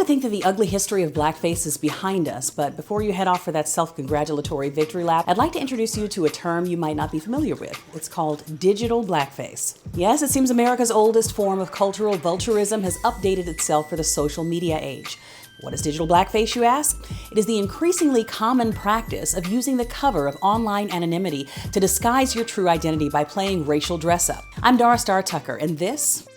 to think that the ugly history of blackface is behind us, but before you head off for that self-congratulatory victory lap, I'd like to introduce you to a term you might not be familiar with. It's called digital blackface. Yes, it seems America's oldest form of cultural vulturism has updated itself for the social media age. What is digital blackface, you ask? It is the increasingly common practice of using the cover of online anonymity to disguise your true identity by playing racial dress-up. I'm Dara Starr Tucker, and this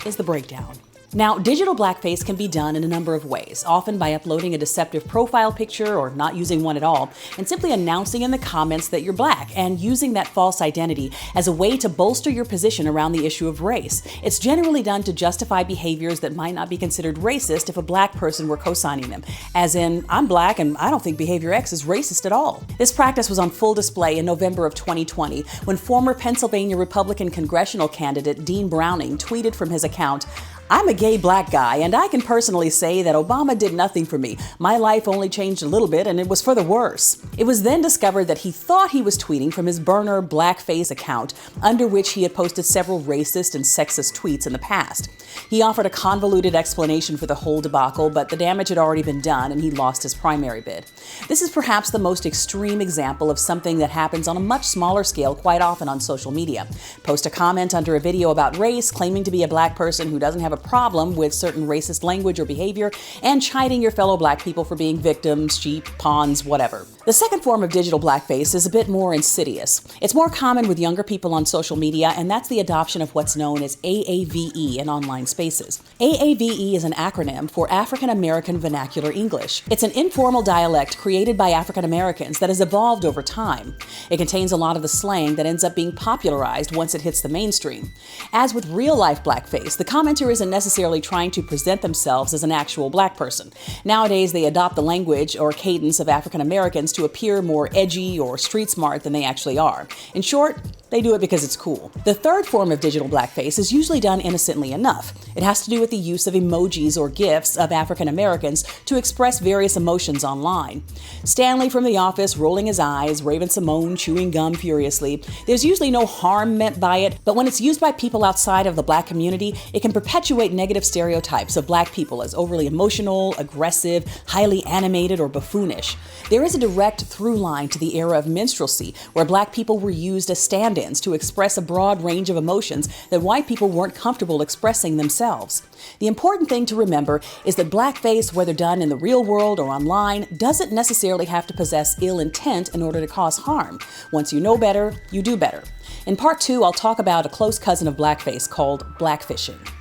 is The Breakdown. Now, digital blackface can be done in a number of ways, often by uploading a deceptive profile picture or not using one at all, and simply announcing in the comments that you're black and using that false identity as a way to bolster your position around the issue of race. It's generally done to justify behaviors that might not be considered racist if a black person were co-signing them, as in, I'm black and I don't think behavior X is racist at all. This practice was on full display in November of 2020 when former Pennsylvania Republican congressional candidate Dean Browning tweeted from his account, "I'm a gay black guy, and I can personally say that Obama did nothing for me. My life only changed a little bit, and it was for the worse." It was then discovered that he thought he was tweeting from his burner Blackface account, under which he had posted several racist and sexist tweets in the past. He offered a convoluted explanation for the whole debacle, but the damage had already been done, and he lost his primary bid. This is perhaps the most extreme example of something that happens on a much smaller scale quite often on social media. Post a comment under a video about race, claiming to be a black person who doesn't have a problem with certain racist language or behavior, and chiding your fellow black people for being victims, sheep, pawns, whatever. The second form of digital blackface is a bit more insidious. It's more common with younger people on social media, and that's the adoption of what's known as AAVE in online spaces. AAVE is an acronym for African American Vernacular English. It's an informal dialect created by African Americans that has evolved over time. It contains a lot of the slang that ends up being popularized once it hits the mainstream. As with real-life blackface, the commenter isn't necessarily trying to present themselves as an actual black person. Nowadays, they adopt the language or cadence of African Americans to appear more edgy or street smart than they actually are. In short, they do it because it's cool. The third form of digital blackface is usually done innocently enough. It has to do with the use of emojis or GIFs of African Americans to express various emotions online. Stanley from The Office rolling his eyes, Raven Simone chewing gum furiously. There's usually no harm meant by it, but when it's used by people outside of the black community, it can perpetuate negative stereotypes of black people as overly emotional, aggressive, highly animated, or buffoonish. There is a direct through line to the era of minstrelsy, where black people were used as stand-ins to express a broad range of emotions that white people weren't comfortable expressing themselves. The important thing to remember is that blackface, whether done in the real world or online, doesn't necessarily have to possess ill intent in order to cause harm. Once you know better, you do better. In part 2, I'll talk about a close cousin of blackface called blackfishing.